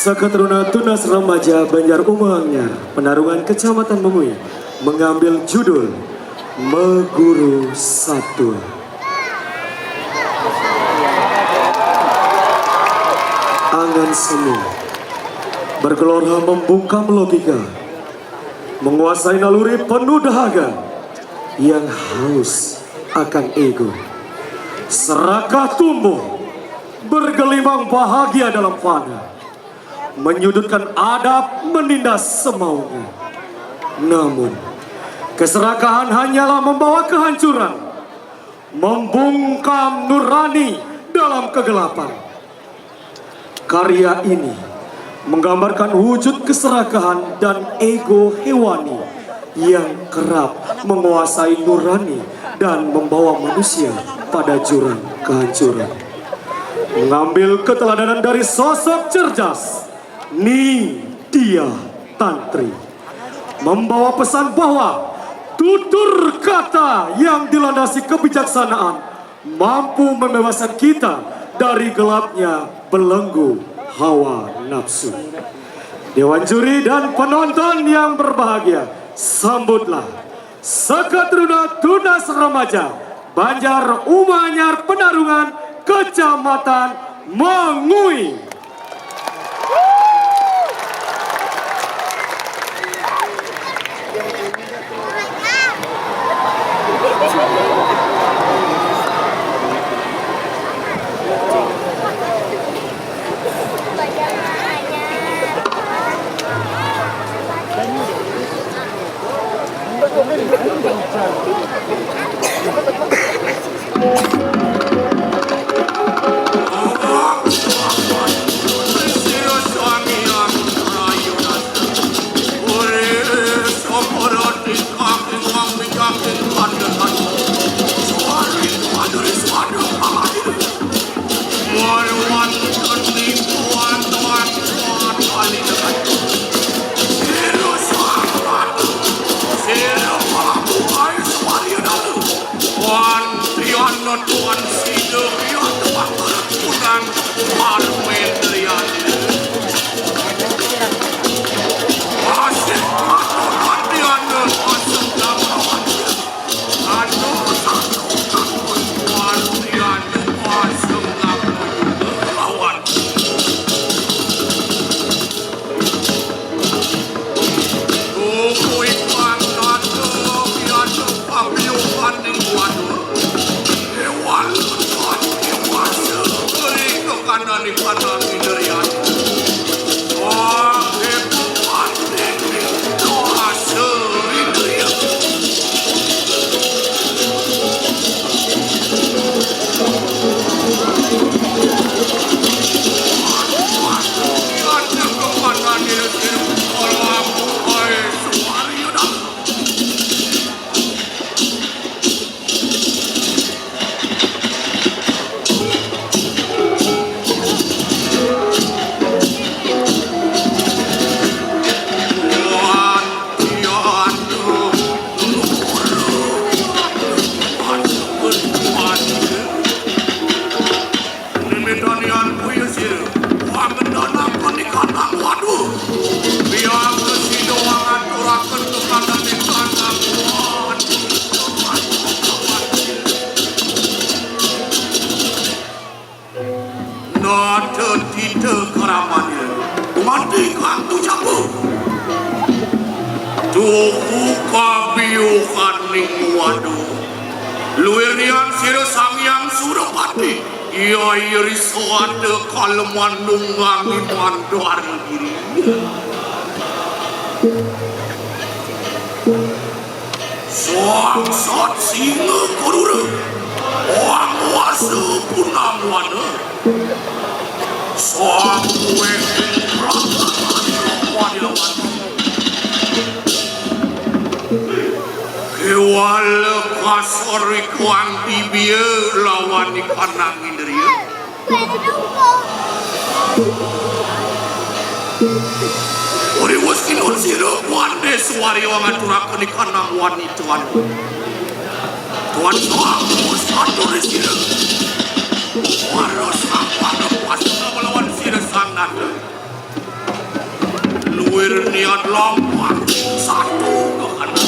Sakatruna Tunas Remaja Banjar Umangnya Penarungan Kecamatan Memui mengambil judul Meguru Satwa. Angan semu bergelora membungkam logika, menguasai naluri penuh dahaga yang haus akan ego. Serakah tumbuh bergelimang bahagia dalam fana, menyudutkan adab, menindas semaunya. Namun keserakahan hanyalah membawa kehancuran, membungkam nurani dalam kegelapan. Karya ini menggambarkan wujud keserakahan dan ego hewani yang kerap menguasai nurani dan membawa manusia pada jurang kehancuran. Mengambil keteladanan dari sosok cerdas Nindya Tantri, membawa pesan bahwa tutur kata yang dilandasi kebijaksanaan mampu membebaskan kita dari gelapnya belenggu hawa nafsu. Dewan juri dan penonton yang berbahagia, sambutlah Sakatruna Tunas Remaja Banjar Umanyar Penarungan Kecamatan Memui. Luirian sira sangyang Surapati, iya iri soade kaleman nunggangi mandari diri. Soang sot singa korura, oang wasa punang wana. Soang kue raka wadilawan. Kewala kasori kuang bibia lawan di kanang indria. Ori waskin on sira wande suari wang aturakan di kanang wani tuan. Tuan soang satu resira. Waras apa lepas melawan sira sangat. luwir niat lompat satu ke kanan.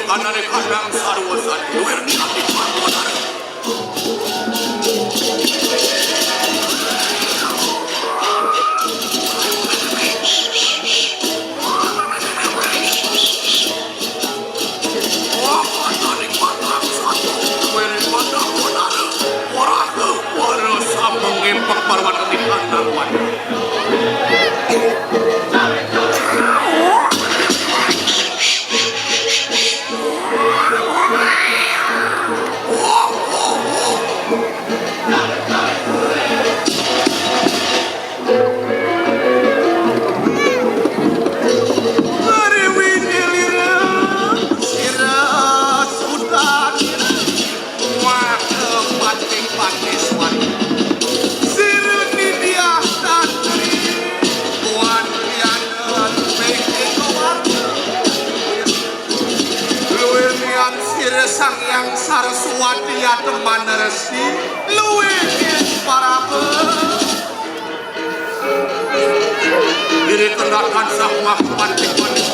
Kanan kandang sarwa satu luwir niat lompat. Mengempak barwan di kandang wan. Sang yang Saraswati ya teman resi luwih parape diri kendakan sang wapan manis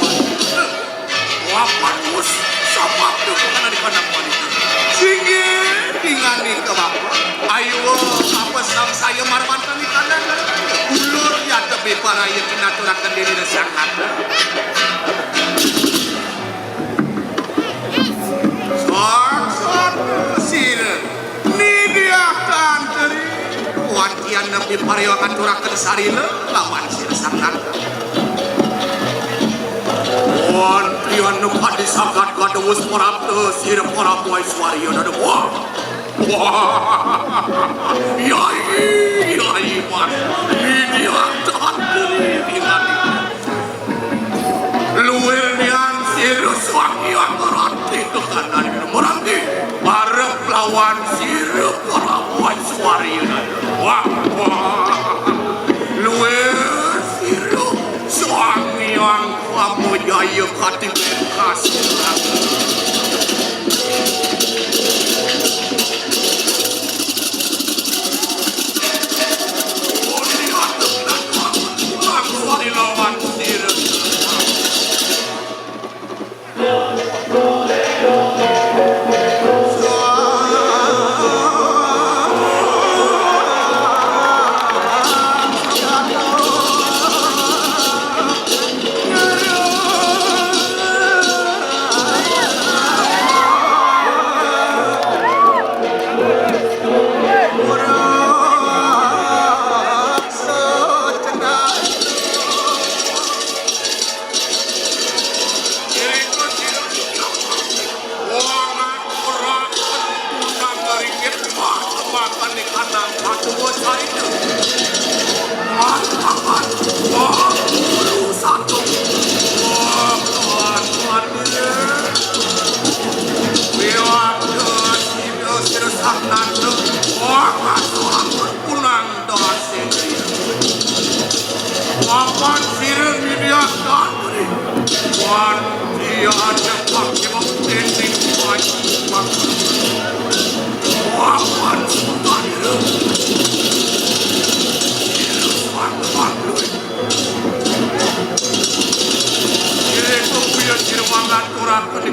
wapan mus sabab dengan di kandang wanita singgi tingani ke bapak ayo apa sang saya marmantan di kandang ulur ya tepi para yang kinaturakan diri dan sang hati wantian nabi pario akan turakan sarila lawan sir sangat wantian nupat disakat kadewus porapte sir porapu aiswaryo dan wah yai mas ini akan diri luwir nian sir swangi anggarati kekanan merangi bareng lawan sir porapu aiswaryo dan wah luwir siro suami yang kamu jaya kati berkasih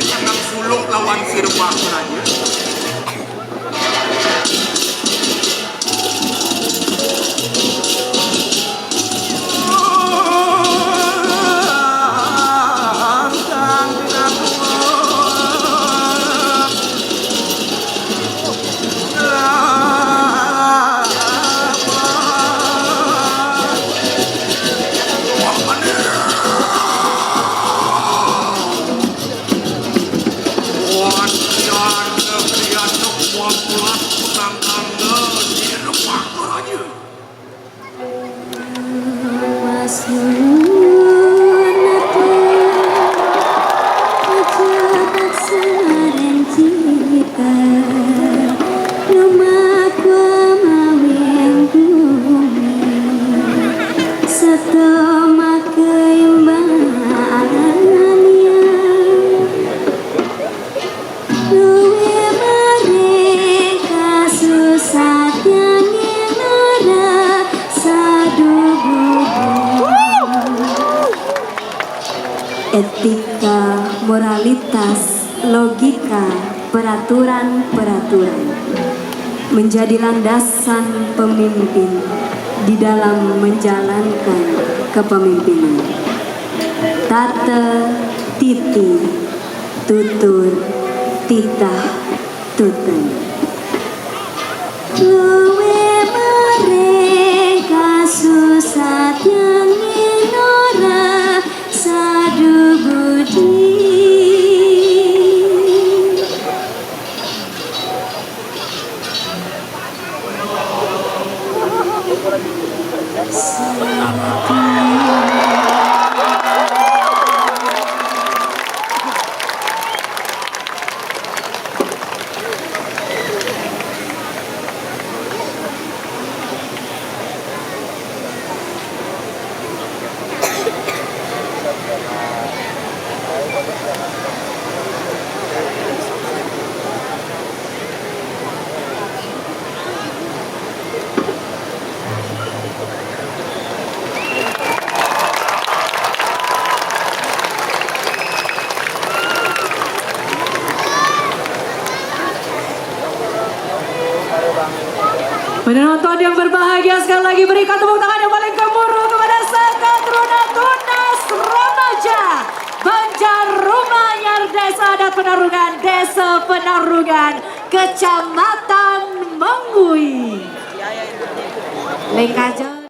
lawan siro lawan sirwang saja. Sang moralitas, logika, peraturan-peraturan menjadi landasan pemimpin di dalam menjalankan kepemimpinan. Tata, titi, tutur, titah, tutun. Luwe mereka susah yang inora sadu budi. Penonton yang berbahagia, sekali lagi berikan tepuk tangan yang paling gemuruh kepada Saka Teruna Tunas Remaja Banjar Rumanyar Desa Adat Penarungan, Desa Penarungan, Kecamatan Mengui. Lengkaja.